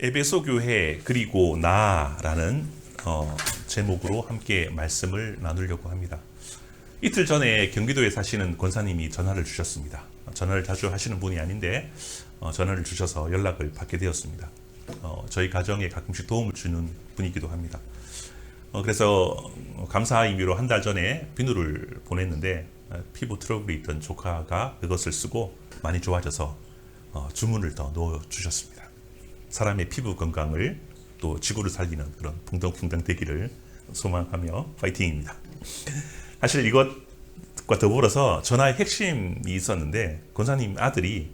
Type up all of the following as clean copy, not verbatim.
에베소 교회 그리고 나라는 제목으로 함께 말씀을 나누려고 합니다. 이틀 전에 경기도에 사시는 권사님이 전화를 주셨습니다. 전화를 자주 하시는 분이 아닌데 전화를 주셔서 연락을 받게 되었습니다. 저희 가정에 가끔씩 도움을 주는 분이기도 합니다. 그래서 감사의 의미로 한 달 전에 비누를 보냈는데 피부 트러블이 있던 조카가 그것을 쓰고 많이 좋아져서 주문을 더 넣어주셨습니다. 사람의 피부 건강을 또 지구를 살리는 그런 풍덩풍덩 되기를 소망하며 파이팅입니다. 사실 이것과 더불어서 전화의 핵심이 있었는데 권사님 아들이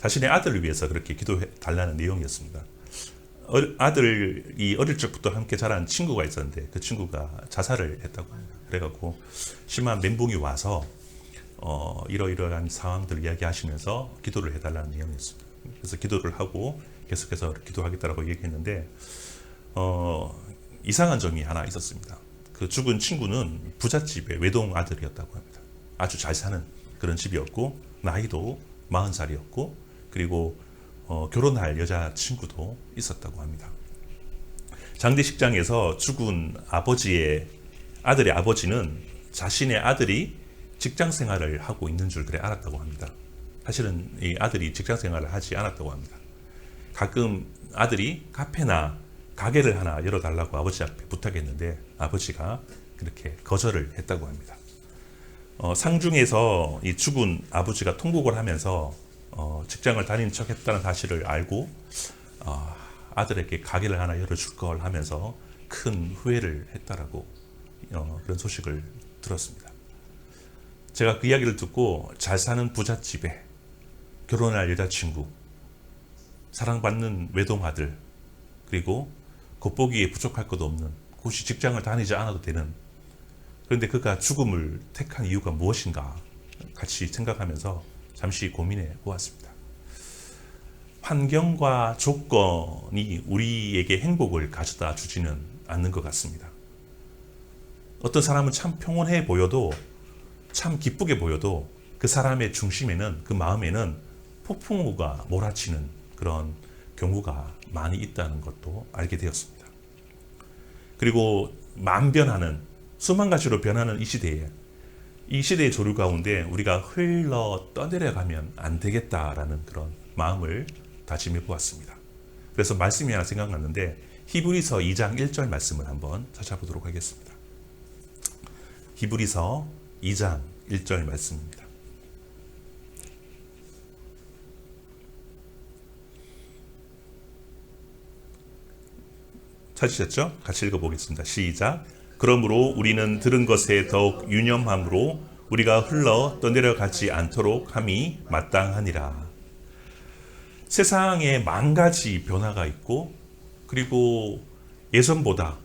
자신의 아들을 위해서 그렇게 기도해 달라는 내용이었습니다. 아들이 어릴 적부터 함께 자란 친구가 있었는데 그 친구가 자살을 했다고 합니다. 그래갖고 심한 멘붕이 와서 이러이러한 상황들을 이야기하시면서 기도를 해달라는 내용이었습니다. 그래서 기도를 하고 계속해서 기도하겠다라고 얘기했는데 이상한 점이 하나 있었습니다. 그 죽은 친구는 부잣집의 외동 아들이었다고 합니다. 아주 잘 사는 그런 집이었고 나이도 40살이었고 그리고 결혼할 여자친구도 있었다고 합니다. 장례식장에서 죽은 아들의 아버지는 자신의 아들이 직장 생활을 하고 있는 줄 그래 알았다고 합니다. 사실은 이 아들이 직장 생활을 하지 않았다고 합니다. 가끔 아들이 카페나 가게를 하나 열어달라고 아버지 앞에 부탁했는데 아버지가 그렇게 거절을 했다고 합니다. 상중에서 이 죽은 아버지가 통곡을 하면서 직장을 다니는 척 했다는 사실을 알고 아들에게 가게를 하나 열어줄 걸 하면서 큰 후회를 했다라고 그런 소식을 들었습니다. 제가 그 이야기를 듣고 잘 사는 부잣집에 결혼할 여자친구, 사랑받는 외동아들, 그리고 겉보기에 부족할 것도 없는 굳이 직장을 다니지 않아도 되는, 그런데 그가 죽음을 택한 이유가 무엇인가 같이 생각하면서 잠시 고민해 보았습니다. 환경과 조건이 우리에게 행복을 가져다 주지는 않는 것 같습니다. 어떤 사람은 참 평온해 보여도 참 기쁘게 보여도 그 사람의 중심에는, 그 마음에는 폭풍우가 몰아치는 그런 경우가 많이 있다는 것도 알게 되었습니다. 그리고 만변하는, 수만 가지로 변하는 이 시대의 조류 가운데 우리가 흘러 떠내려가면 안 되겠다라는 그런 마음을 다짐해 보았습니다. 그래서 말씀이 하나 생각났는데 히브리서 2장 1절 말씀을 한번 찾아보도록 하겠습니다. 히브리서 2장 1절 말씀입니다. 찾으셨죠? 같이 읽어보겠습니다. 시작. 그러므로 우리는 들은 것에 더욱 유념함으로 우리가 흘러 떠내려가지 않도록 함이 마땅하니라. 세상에 만 가지 변화가 있고 그리고 예전보다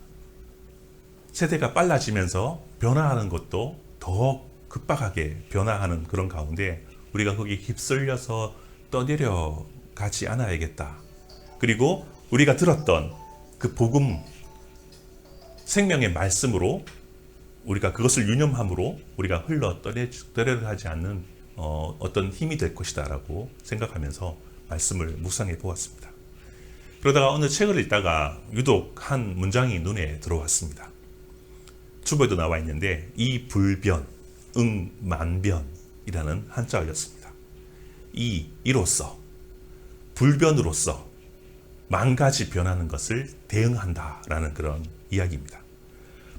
세대가 빨라지면서 변화하는 것도 더 급박하게 변화하는 그런 가운데 우리가 거기에 휩쓸려서 떠내려가지 않아야겠다. 그리고 우리가 들었던 그 복음, 생명의 말씀으로 우리가 그것을 유념함으로 우리가 흘러 떠내려가지 않는 어떤 힘이 될 것이다 라고 생각하면서 말씀을 묵상해 보았습니다. 그러다가 어느 책을 읽다가 유독 한 문장이 눈에 들어왔습니다. 주보에도 나와 있는데 이 불변, 만변이라는 한자어였습니다. 이로써, 불변으로서 만 가지 변하는 것을 대응한다라는 그런 이야기입니다.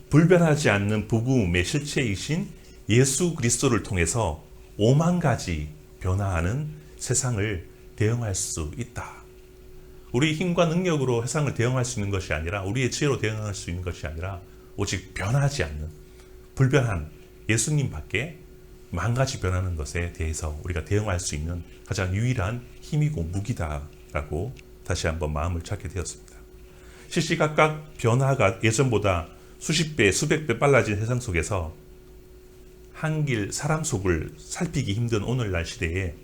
불변하지 않는 복음의 실체이신 예수 그리스도를 통해서 5만 가지 변화하는 세상을 대응할 수 있다. 우리 힘과 능력으로 세상을 대응할 수 있는 것이 아니라, 우리의 지혜로 대응할 수 있는 것이 아니라 오직 변하지 않는 불변한 예수님밖에 만 가지 변하는 것에 대해서 우리가 대응할 수 있는 가장 유일한 힘이고 무기다라고 다시 한번 마음을 찾게 되었습니다. 시시각각 변화가 예전보다 수십 배, 수백 배 빨라진 세상 속에서 한길 사람 속을 살피기 힘든 오늘날 시대에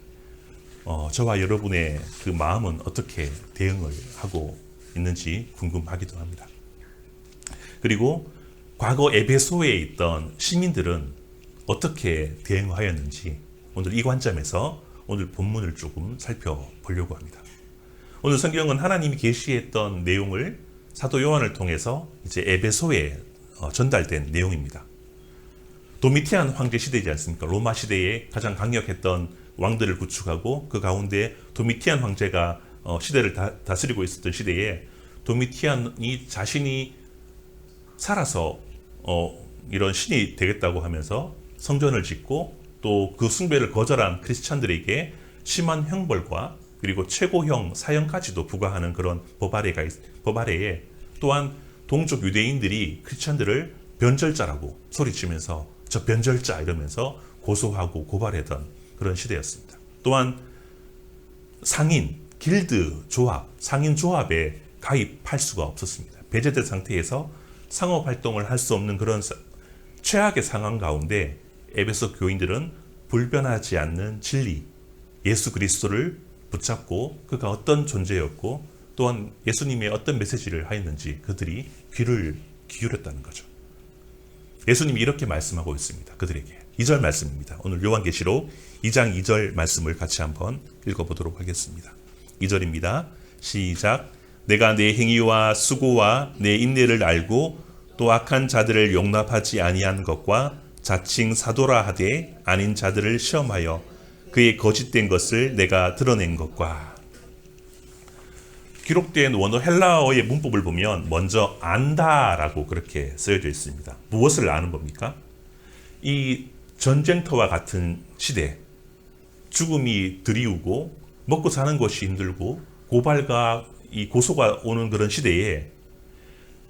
저와 여러분의 그 마음은 어떻게 대응을 하고 있는지 궁금하기도 합니다. 그리고 과거 에베소에 있던 시민들은 어떻게 대응하였는지 오늘 이 관점에서 오늘 본문을 조금 살펴보려고 합니다. 오늘 성경은 하나님이 계시했던 내용을 사도 요한을 통해서 이제 에베소에 전달된 내용입니다. 도미티안 황제 시대이지 않습니까? 로마 시대에 가장 강력했던 왕들을 구축하고 그 가운데 도미티안 황제가 시대를 다스리고 있었던 시대에 도미티안이 자신이 살아서 이런 신이 되겠다고 하면서 성전을 짓고 또 그 숭배를 거절한 크리스찬들에게 심한 형벌과 그리고 최고형 사형까지도 부과하는 그런 법 아래에 또한 동족 유대인들이 크리스찬들을 변절자라고 소리치면서 저 변절자 이러면서 고소하고 고발했던 그런 시대였습니다. 또한 상인, 길드 조합, 상인 조합에 가입할 수가 없었습니다. 배제된 상태에서 상업 활동을 할 수 없는 그런 최악의 상황 가운데 에베소 교인들은 불변하지 않는 진리, 예수 그리스도를 붙잡고 그가 어떤 존재였고 또한 예수님의 어떤 메시지를 하였는지 그들이 귀를 기울였다는 거죠. 예수님이 이렇게 말씀하고 있습니다. 그들에게. 2절 말씀입니다. 오늘 요한계시록 2장 2절 말씀을 같이 한번 읽어보도록 하겠습니다. 2절입니다. 시작. 내가 내 행위와 수고와 내 인내를 알고 또 악한 자들을 용납하지 아니한 것과 자칭 사도라 하되 아닌 자들을 시험하여 그의 거짓된 것을 내가 드러낸 것과. 기록된 원어 헬라어의 문법을 보면 먼저 안다라고 그렇게 쓰여져 있습니다. 무엇을 아는 겁니까? 이 전쟁터와 같은 시대, 죽음이 드리우고 먹고 사는 것이 힘들고 고발과 이 고소가 오는 그런 시대에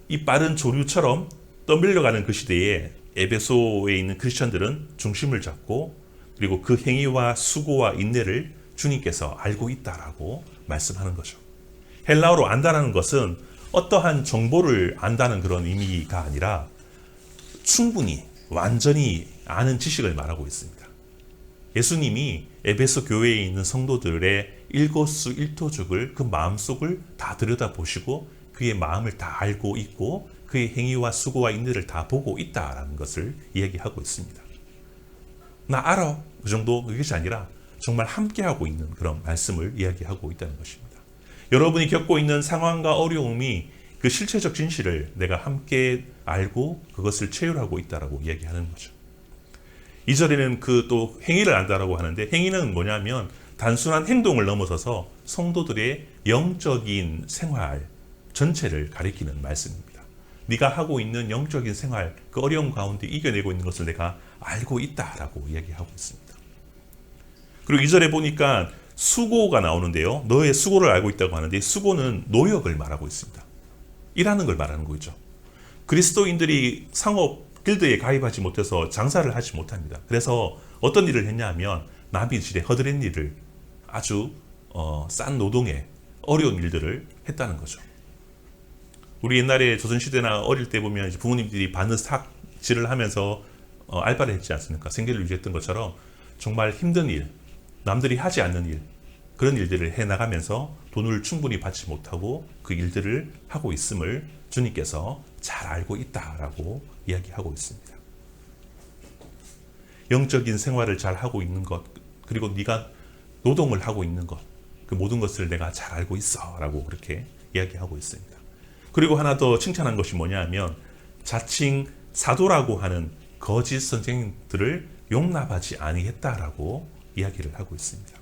이 빠른 조류처럼 떠밀려가는 그 시대에 에베소에 있는 크리스천들은 중심을 잡고 그리고 그 행위와 수고와 인내를 주님께서 알고 있다라고 말씀하는 거죠. 헬라어로 안다라는 것은 어떠한 정보를 안다는 그런 의미가 아니라 충분히 완전히 아는 지식을 말하고 있습니다. 예수님이 에베소 교회에 있는 성도들의 일거수일투족을 그 마음속을 다 들여다보시고 그의 마음을 다 알고 있고 그의 행위와 수고와 인내를 다 보고 있다라는 것을 이야기하고 있습니다. 나 알아 그 정도 그것이 아니라 정말 함께하고 있는 그런 말씀을 이야기하고 있다는 것입니다. 여러분이 겪고 있는 상황과 어려움이 그 실체적 진실을 내가 함께 알고 그것을 체휼하고 있다라고 이야기하는 거죠. 2절에는 그 또 행위를 안다라고 하는데 행위는 뭐냐면 단순한 행동을 넘어서서 성도들의 영적인 생활 전체를 가리키는 말씀입니다. 네가 하고 있는 영적인 생활, 그 어려움 가운데 이겨내고 있는 것을 내가 알고 있다라고 이야기하고 있습니다. 그리고 2절에 보니까 수고가 나오는데요. 너의 수고를 알고 있다고 하는데 수고는 노역을 말하고 있습니다. 일하는 걸 말하는 거죠. 그리스도인들이 상업 길드에 가입하지 못해서 장사를 하지 못합니다. 그래서 어떤 일을 했냐 하면 나비질에 허드렛 일을 아주 싼 노동에 어려운 일들을 했다는 거죠. 우리 옛날에 조선시대나 어릴 때 보면 이제 부모님들이 바느삭질을 하면서 알바를 했지 않습니까? 생계를 유지했던 것처럼 정말 힘든 일, 남들이 하지 않는 일, 그런 일들을 해나가면서 돈을 충분히 받지 못하고 그 일들을 하고 있음을 주님께서 잘 알고 있다라고 이야기하고 있습니다. 영적인 생활을 잘 하고 있는 것, 그리고 네가 노동을 하고 있는 것, 그 모든 것을 내가 잘 알고 있어 라고 그렇게 이야기하고 있습니다. 그리고 하나 더 칭찬한 것이 뭐냐 하면 자칭 사도라고 하는 거짓 선생들을 용납하지 아니했다라고 이야기를 하고 있습니다.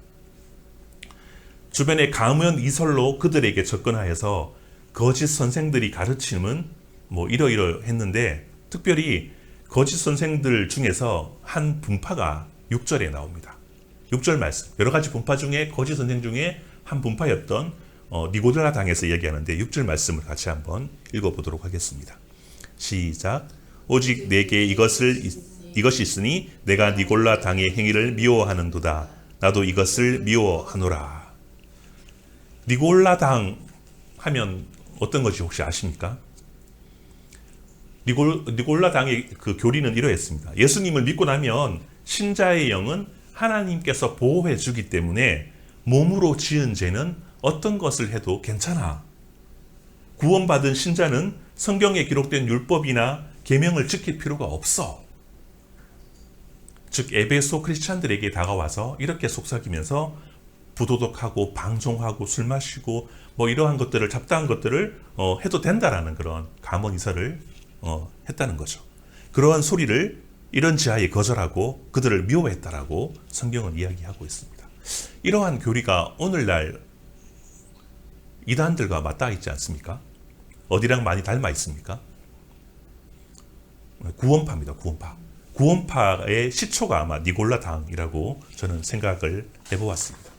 주변에 가면 이설로 그들에게 접근하여서 거짓 선생들이 가르침은 뭐 이러이러했는데 특별히 거짓 선생들 중에서 한 분파가 6절에 나옵니다. 6절 말씀. 여러 가지 분파 중에 거짓 선생 중에 한 분파였던 니고델라 당에서 얘기하는데 6절 말씀을 같이 한번 읽어보도록 하겠습니다. 시작. 오직 내게 이것이 있으니 내가 니골라 당의 행위를 미워하는도다. 나도 이것을 미워하노라. 니골라 당 하면 어떤 것이 혹시 아십니까? 니골라 당의 그 교리는 이러했습니다. 예수님을 믿고 나면 신자의 영은 하나님께서 보호해 주기 때문에 몸으로 지은 죄는 어떤 것을 해도 괜찮아. 구원받은 신자는 성경에 기록된 율법이나 계명을 지킬 필요가 없어. 즉 에베소 크리스찬들에게 다가와서 이렇게 속삭이면서 부도덕하고 방종하고 술 마시고 뭐 이러한 것들을 잡다한 것들을 해도 된다라는 그런 감언 이설을 했다는 거죠. 그러한 소리를 이런 지하에 거절하고 그들을 미워했다라고 성경은 이야기하고 있습니다. 이러한 교리가 오늘날 이단들과 맞닿아 있지 않습니까? 어디랑 많이 닮아 있습니까? 구원파입니다. 구원파. 구원파의 시초가 아마 니골라당이라고 저는 생각을 해보았습니다.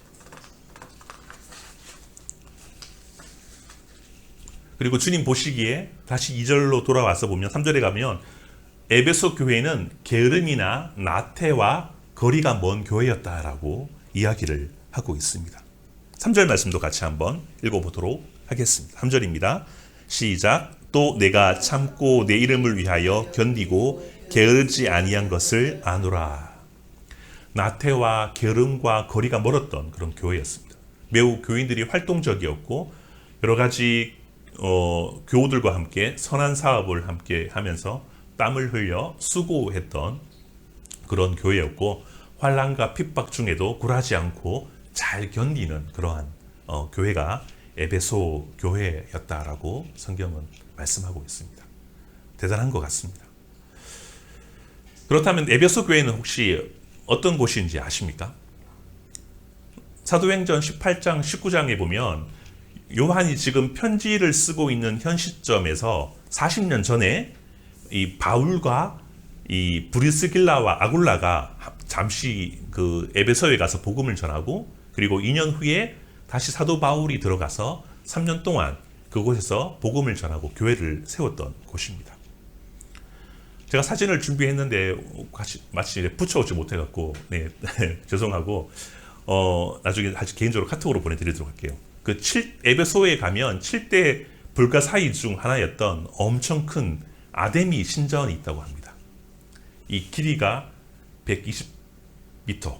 그리고 주님 보시기에 다시 2절로 돌아와서 보면 3절에 가면 에베소 교회는 게으름이나 나태와 거리가 먼 교회였다라고 이야기를 하고 있습니다. 3절 말씀도 같이 한번 읽어보도록 하겠습니다. 3절입니다. 시작. 또 내가 참고 내 이름을 위하여 견디고 게으르지 아니한 것을 아노라. 나태와 게으름과 거리가 멀었던 그런 교회였습니다. 매우 교인들이 활동적이었고 여러 가지 교우들과 함께 선한 사업을 함께 하면서 땀을 흘려 수고했던 그런 교회였고 환난과 핍박 중에도 굴하지 않고 잘 견디는 그러한 교회가 에베소 교회였다라고 성경은 말씀하고 있습니다. 대단한 것 같습니다. 그렇다면 에베소 교회는 혹시 어떤 곳인지 아십니까? 사도행전 18장 19장에 보면 요한이 지금 편지를 쓰고 있는 현 시점에서 40년 전에 이 바울과 이 브리스길라와 아굴라가 잠시 그 에베소에 가서 복음을 전하고 그리고 2년 후에 다시 사도 바울이 들어가서 3년 동안 그곳에서 복음을 전하고 교회를 세웠던 곳입니다. 제가 사진을 준비했는데 마치 붙여오지 못해갖고 네, 죄송하고 나중에 다시 개인적으로 카톡으로 보내드리도록 할게요. 그 에베소에 가면 7대 불가사의 중 하나였던 엄청 큰 아데미 신전이 있다고 합니다. 이 길이가 120m,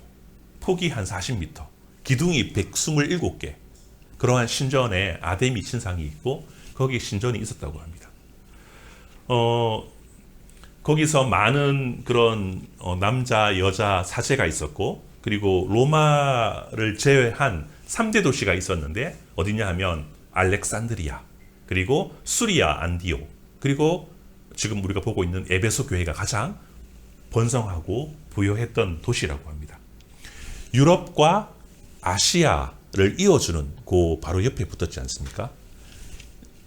폭이 한 40m, 기둥이 127개, 그러한 신전에 아데미 신상이 있고 거기 신전이 있었다고 합니다. 거기서 많은 그런 남자, 여자 사제가 있었고 그리고 로마를 제외한 3대 도시가 있었는데 어디냐 하면 알렉산드리아, 그리고 수리아 안디오, 그리고 지금 우리가 보고 있는 에베소 교회가 가장 번성하고 부유했던 도시라고 합니다. 유럽과 아시아를 이어주는 그 바로 옆에 붙었지 않습니까?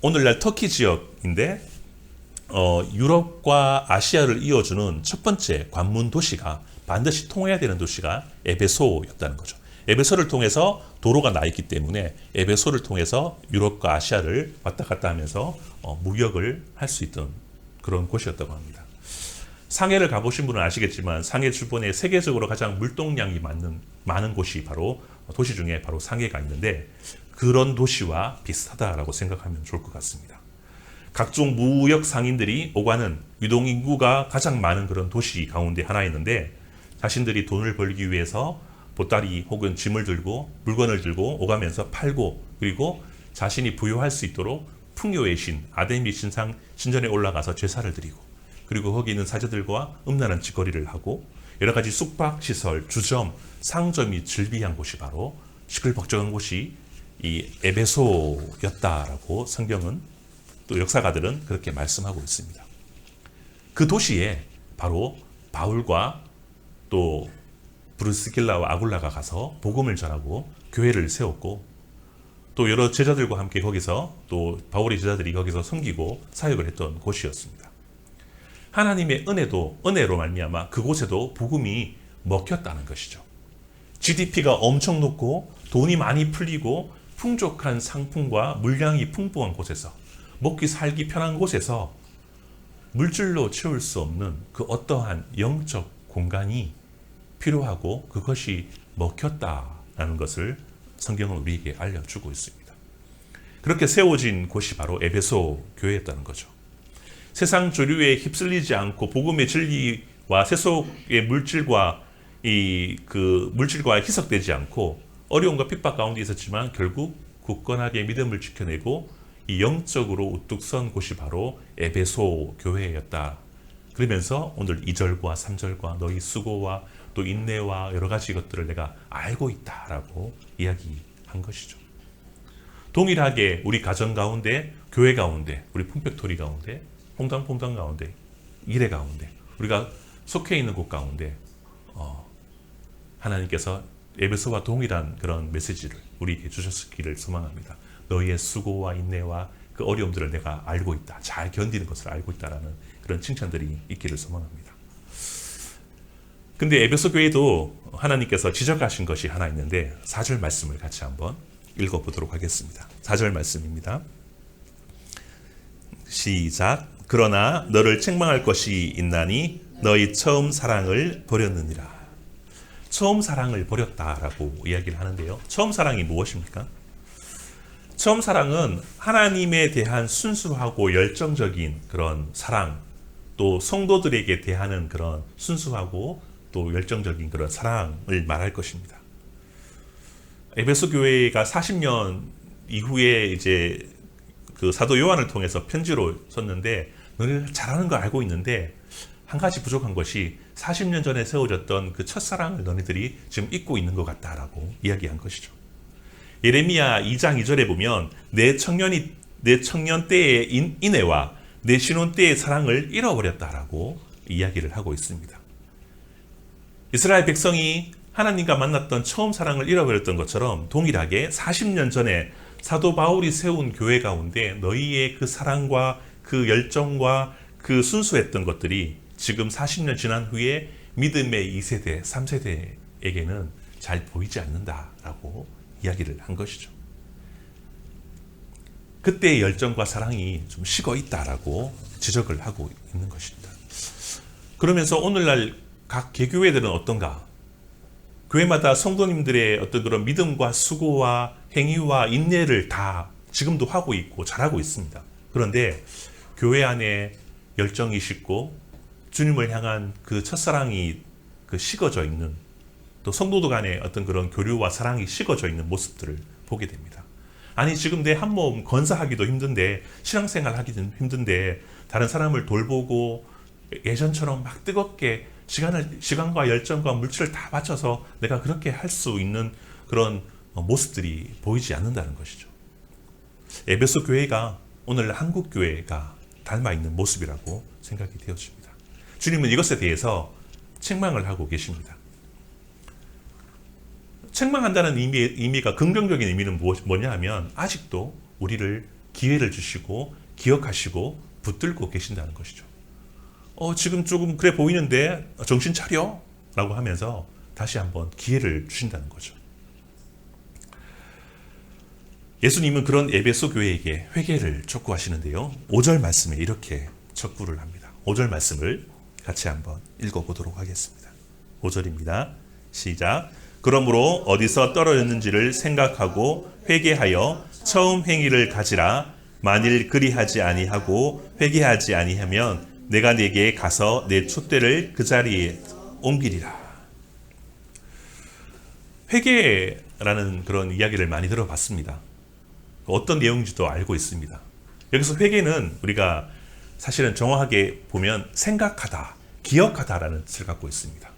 오늘날 터키 지역인데 유럽과 아시아를 이어주는 첫 번째 관문 도시가 반드시 통해야 되는 도시가 에베소였다는 거죠. 에베소를 통해서 도로가 나 있기 때문에 에베소를 통해서 유럽과 아시아를 왔다 갔다 하면서 무역을 할 수 있던 그런 곳이었다고 합니다. 상해를 가보신 분은 아시겠지만 상해 주변에 세계적으로 가장 물동량이 많은 곳이 바로 도시 중에 바로 상해가 있는데 그런 도시와 비슷하다라고 생각하면 좋을 것 같습니다. 각종 무역 상인들이 오가는 유동인구가 가장 많은 그런 도시 가운데 하나였는데 자신들이 돈을 벌기 위해서 보따리 혹은 짐을 들고 물건을 들고 오가면서 팔고 그리고 자신이 부유할 수 있도록 풍요의 신 아데미 신전에 올라가서 제사를 드리고 그리고 거기 있는 사제들과 음란한 짓거리를 하고 여러 가지 숙박시설, 주점, 상점이 즐비한 곳이 바로 시끌벅적한 곳이 이 에베소였다라고 성경은 또 역사가들은 그렇게 말씀하고 있습니다. 그 도시에 바로 바울과 또 브루스길라와 아굴라가 가서 복음을 전하고 교회를 세웠고 또 여러 제자들과 함께 거기서 또 바울의 제자들이 거기서 섬기고 사역을 했던 곳이었습니다. 하나님의 은혜로 말미암아 그곳에도 복음이 먹혔다는 것이죠. GDP가 엄청 높고 돈이 많이 풀리고 풍족한 상품과 물량이 풍부한 곳에서 먹기 살기 편한 곳에서 물질로 채울 수 없는 그 어떠한 영적 공간이 필요하고 그것이 먹혔다라는 것을 성경은 우리에게 알려주고 있습니다. 그렇게 세워진 곳이 바로 에베소 교회였다는 거죠. 세상 조류에 휩쓸리지 않고 복음의 진리와 세속의 물질과 물질과 희석되지 않고 어려움과 핍박 가운데 있었지만 결국 굳건하게 믿음을 지켜내고 이 영적으로 우뚝 선 곳이 바로 에베소 교회였다. 그러면서 오늘 2절과 3절과 너희 수고와 또 인내와 여러 가지 것들을 내가 알고 있다라고 이야기한 것이죠. 동일하게 우리 가정 가운데, 교회 가운데, 우리 품격토리 가운데, 퐁당퐁당 가운데, 일회 가운데, 우리가 속해 있는 곳 가운데 하나님께서 에베소와 동일한 그런 메시지를 우리에게 주셨기를 소망합니다. 너희의 수고와 인내와 그 어려움들을 내가 알고 있다. 잘 견디는 것을 알고 있다라는 그런 칭찬들이 있기를 소망합니다. 근데 에베소 교회도 하나님께서 지적하신 것이 하나 있는데 4절 말씀을 같이 한번 읽어보도록 하겠습니다. 4절 말씀입니다. 시작. 그러나 너를 책망할 것이 있나니 너희 처음 사랑을 버렸느니라. 처음 사랑을 버렸다라고 이야기를 하는데요. 처음 사랑이 무엇입니까? 처음 사랑은 하나님에 대한 순수하고 열정적인 그런 사랑, 또 성도들에게 대하는 그런 순수하고 또 열정적인 그런 사랑을 말할 것입니다. 에베소 교회가 40년 이후에 이제 그 사도 요한을 통해서 편지로 썼는데 너희는 잘하는 거 알고 있는데 한 가지 부족한 것이 40년 전에 세워졌던 그 첫사랑을 너희들이 지금 잊고 있는 것 같다라고 이야기한 것이죠. 예레미야 2장 2절에 보면 내 청년 때의 인애와 내 신혼 때의 사랑을 잃어버렸다라고 이야기를 하고 있습니다. 이스라엘 백성이 하나님과 만났던 처음 사랑을 잃어버렸던 것처럼 동일하게 40년 전에 사도 바울이 세운 교회 가운데 너희의 그 사랑과 그 열정과 그 순수했던 것들이 지금 40년 지난 후에 믿음의 2세대, 3세대에게는 잘 보이지 않는다라고 이야기를 한 것이죠. 그때의 열정과 사랑이 좀 식어 있다라고 지적을 하고 있는 것입니다. 그러면서 오늘날 각 개교회들은 어떤가? 교회마다 성도님들의 어떤 그런 믿음과 수고와 행위와 인내를 다 지금도 하고 있고 잘하고 있습니다. 그런데 교회 안에 열정이 식고 주님을 향한 그 첫사랑이 그 식어져 있는, 또 성도들 간의 어떤 그런 교류와 사랑이 식어져 있는 모습들을 보게 됩니다. 아니 지금 내 한 몸 건사하기도 힘든데, 신앙생활 하기도 힘든데 다른 사람을 돌보고 예전처럼 막 뜨겁게 시간과 열정과 물질을 다 바쳐서 내가 그렇게 할 수 있는 그런 모습들이 보이지 않는다는 것이죠. 에베소 교회가 오늘 한국 교회가 닮아 있는 모습이라고 생각이 되어집니다. 주님은 이것에 대해서 책망을 하고 계십니다. 책망한다는 의미가 긍정적인 의미는 뭐냐 하면 아직도 우리를 기회를 주시고 기억하시고 붙들고 계신다는 것이죠. 지금 조금 그래 보이는데 정신 차려 라고 하면서 다시 한번 기회를 주신다는 거죠. 예수님은 그런 에베소 교회에게 회개를 촉구하시는데요. 5절 말씀에 이렇게 촉구를 합니다. 5절 말씀을 같이 한번 읽어보도록 하겠습니다. 5절입니다. 시작. 그러므로 어디서 떨어졌는지를 생각하고 회개하여 처음 행위를 가지라. 만일 그리하지 아니하고 회개하지 아니하면 내가 네게 가서 내 촛대를 그 자리에 옮기리라. 회개라는 그런 이야기를 많이 들어봤습니다. 어떤 내용인지도 알고 있습니다. 여기서 회개는 우리가 사실은 정확하게 보면 생각하다, 기억하다라는 뜻을 갖고 있습니다.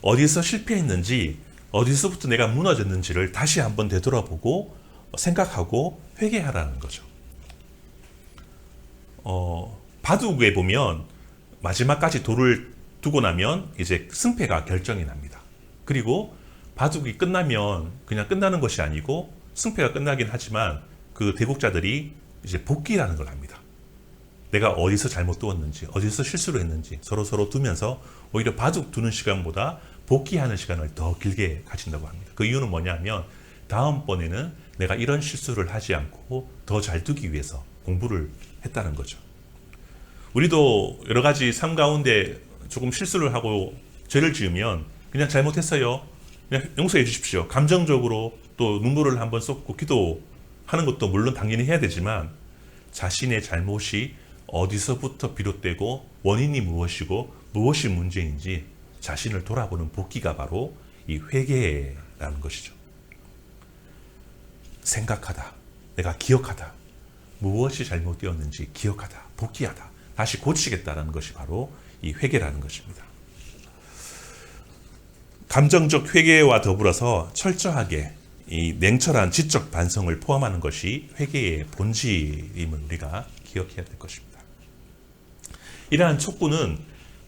어디서 실패했는지, 어디서부터 내가 무너졌는지를 다시 한번 되돌아보고 생각하고 회개하라는 거죠. 바둑에 보면 마지막까지 돌을 두고 나면 이제 승패가 결정이 납니다. 그리고 바둑이 끝나면 그냥 끝나는 것이 아니고 승패가 끝나긴 하지만 그 대국자들이 이제 복귀라는 걸 합니다. 내가 어디서 잘못 두었는지, 어디서 실수를 했는지 서로 두면서 오히려 바둑 두는 시간보다 복귀하는 시간을 더 길게 가진다고 합니다. 그 이유는 뭐냐면 다음번에는 내가 이런 실수를 하지 않고 더 잘 두기 위해서 공부를 했다는 거죠. 우리도 여러 가지 삶 가운데 조금 실수를 하고 죄를 지으면 그냥 잘못했어요, 그냥 용서해 주십시오, 감정적으로 또 눈물을 한번 쏟고 기도하는 것도 물론 당연히 해야 되지만 자신의 잘못이 어디서부터 비롯되고 원인이 무엇이고 무엇이 문제인지 자신을 돌아보는 복귀가 바로 이 회개라는 것이죠. 생각하다, 내가 기억하다, 무엇이 잘못되었는지 기억하다, 복귀하다, 다시 고치겠다는 것이 바로 이 회개라는 것입니다. 감정적 회개와 더불어서 철저하게 이 냉철한 지적 반성을 포함하는 것이 회개의 본질임을 우리가 기억해야 될 것입니다. 이러한 촉구는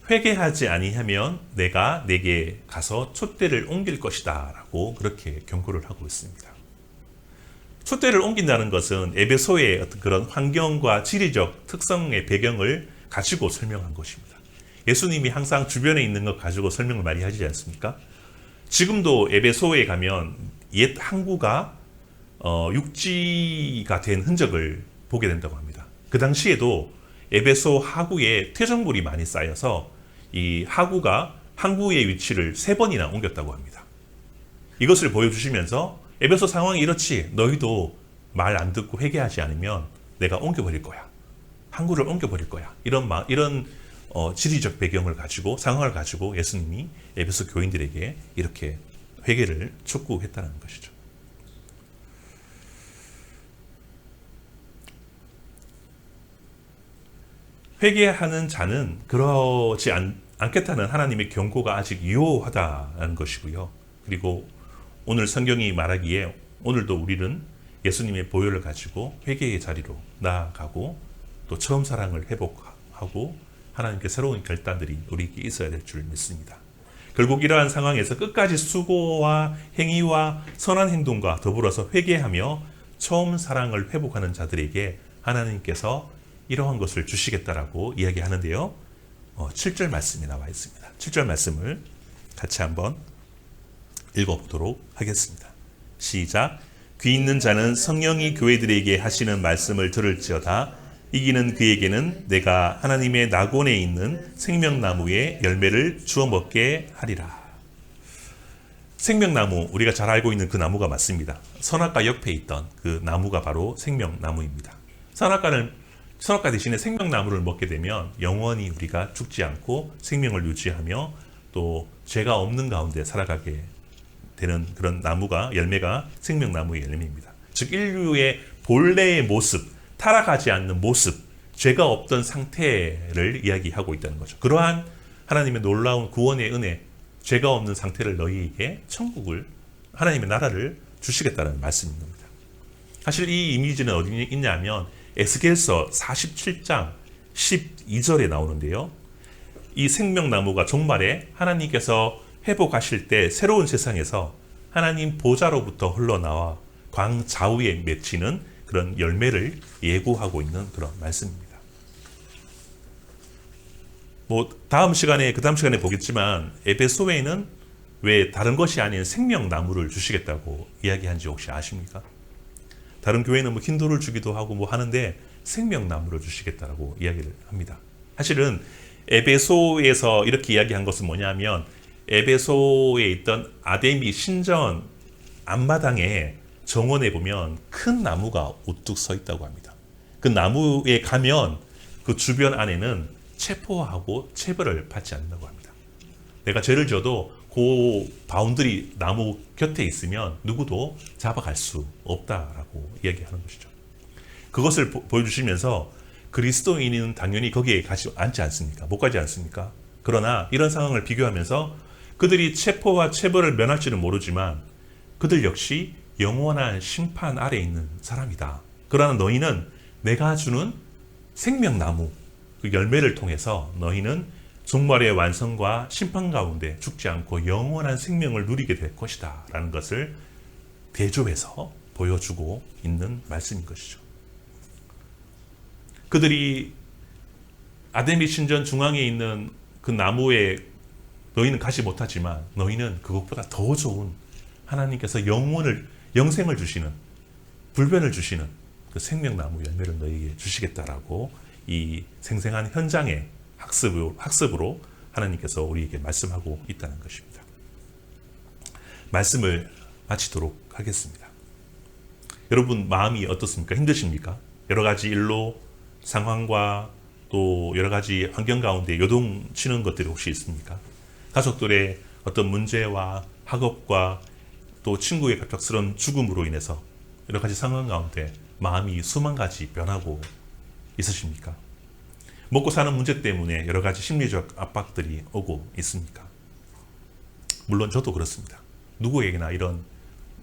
회개하지 아니하면 내가 내게 가서 촛대를 옮길 것이다 라고 그렇게 경고를 하고 있습니다. 촛대를 옮긴다는 것은 에베소의 어떤 그런 환경과 지리적 특성의 배경을 가지고 설명한 것입니다. 예수님이 항상 주변에 있는 것 가지고 설명을 많이 하시지 않습니까? 지금도 에베소에 가면 옛 항구가 육지가 된 흔적을 보게 된다고 합니다. 그 당시에도 에베소 하구에 퇴적물이 많이 쌓여서 이 하구가 항구의 위치를 3번이나 옮겼다고 합니다. 이것을 보여주시면서 에베소 상황이 이렇지, 너희도 말 안 듣고 회개하지 않으면 내가 옮겨버릴 거야. 항구를 옮겨버릴 거야. 이런 지리적 배경을 가지고, 상황을 가지고 예수님이 에베소 교인들에게 이렇게 회개를 촉구했다는 것이죠. 회개하는 자는 그러지 않겠다는 하나님의 경고가 아직 유효하다는 것이고요. 그리고 오늘 성경이 말하기에 오늘도 우리는 예수님의 보혈을 가지고 회개의 자리로 나아가고 또 처음 사랑을 회복하고 하나님께 새로운 결단들이 우리에게 있어야 될 줄 믿습니다. 결국 이러한 상황에서 끝까지 수고와 행위와 선한 행동과 더불어서 회개하며 처음 사랑을 회복하는 자들에게 하나님께서 이러한 것을 주시겠다라고 이야기하는데요. 7절 말씀이 나와 있습니다. 7절 말씀을 같이 한번 읽어보도록 하겠습니다. 시작. 귀 있는 자는 성령이 교회들에게 하시는 말씀을 들을지어다. 이기는 그에게는 내가 하나님의 낙원에 있는 생명나무의 열매를 주어 먹게 하리라. 생명나무, 우리가 잘 알고 있는 그 나무가 맞습니다. 선악과 옆에 있던 그 나무가 바로 생명나무입니다. 선악과 대신에 생명나무를 먹게 되면 영원히 우리가 죽지 않고 생명을 유지하며 또 죄가 없는 가운데 살아가게 되는 그런 나무가, 열매가 생명나무의 열매입니다. 즉 인류의 본래의 모습, 타락하지 않는 모습, 죄가 없던 상태를 이야기하고 있다는 거죠. 그러한 하나님의 놀라운 구원의 은혜, 죄가 없는 상태를 너희에게 천국을, 하나님의 나라를 주시겠다는 말씀인 겁니다. 사실 이 이미지는 어디 있냐면 에스겔서 47장 12절에 나오는데요. 이 생명나무가 종말에 하나님께서 회복하실 때 새로운 세상에서 하나님 보좌로부터 흘러나와 광 좌우에 맺히는 그런 열매를 예고하고 있는 그런 말씀입니다. 그 다음 시간에 보겠지만 에베소에는 왜 다른 것이 아닌 생명나무를 주시겠다고 이야기한지 혹시 아십니까? 다른 교회는 힌도를 주기도 하고 하는데 생명나무를 주시겠다라고 이야기를 합니다. 사실은 에베소에서 이렇게 이야기한 것은 뭐냐면 에베소에 있던 아데미 신전 앞마당에 정원에 보면 큰 나무가 우뚝 서 있다고 합니다. 그 나무에 가면 그 주변 안에는 체포하고 체벌을 받지 않는다고 합니다. 내가 죄를 져도 그 바운드리 나무 곁에 있으면 누구도 잡아갈 수 없다라고 이야기하는 것이죠. 그것을 보여주시면서 그리스도인은 당연히 거기에 가지 않지 않습니까? 못 가지 않습니까? 그러나 이런 상황을 비교하면서 그들이 체포와 체벌을 면할지는 모르지만 그들 역시 영원한 심판 아래에 있는 사람이다. 그러나 너희는 내가 주는 생명나무, 그 열매를 통해서 너희는 종말의 완성과 심판 가운데 죽지 않고 영원한 생명을 누리게 될 것이다 라는 것을 대조해서 보여주고 있는 말씀인 것이죠. 그들이 아데미 신전 중앙에 있는 그 나무에 너희는 가지 못하지만 너희는 그것보다 더 좋은 하나님께서 영생을 주시는, 불변을 주시는 그 생명나무 열매를 너희에게 주시겠다라고 이 생생한 현장의 학습으로 하나님께서 우리에게 말씀하고 있다는 것입니다. 말씀을 마치도록 하겠습니다. 여러분 마음이 어떻습니까? 힘드십니까? 여러 가지 일로 상황과 또 여러 가지 환경 가운데 요동치는 것들이 혹시 있습니까? 가족들의 어떤 문제와 학업과 또 친구의 갑작스러운 죽음으로 인해서 여러 가지 상황 가운데 마음이 수만 가지 변하고 있으십니까? 먹고 사는 문제 때문에 여러 가지 심리적 압박들이 오고 있습니까? 물론 저도 그렇습니다. 누구에게나 이런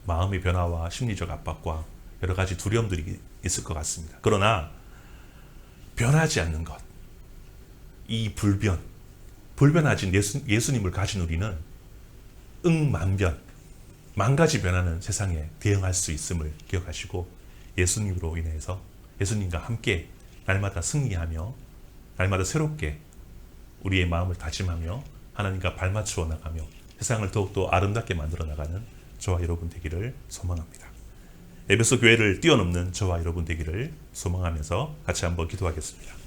마음의 변화와 심리적 압박과 여러 가지 두려움들이 있을 것 같습니다. 그러나 변하지 않는 것, 이 불변하신 예수님을 가진 우리는 응만변, 만 가지 변하는 세상에 대응할 수 있음을 기억하시고 예수님으로 인해서 예수님과 함께 날마다 승리하며 날마다 새롭게 우리의 마음을 다짐하며 하나님과 발맞추어 나가며 세상을 더욱더 아름답게 만들어 나가는 저와 여러분 되기를 소망합니다. 에베소 교회를 뛰어넘는 저와 여러분 되기를 소망하면서 같이 한번 기도하겠습니다.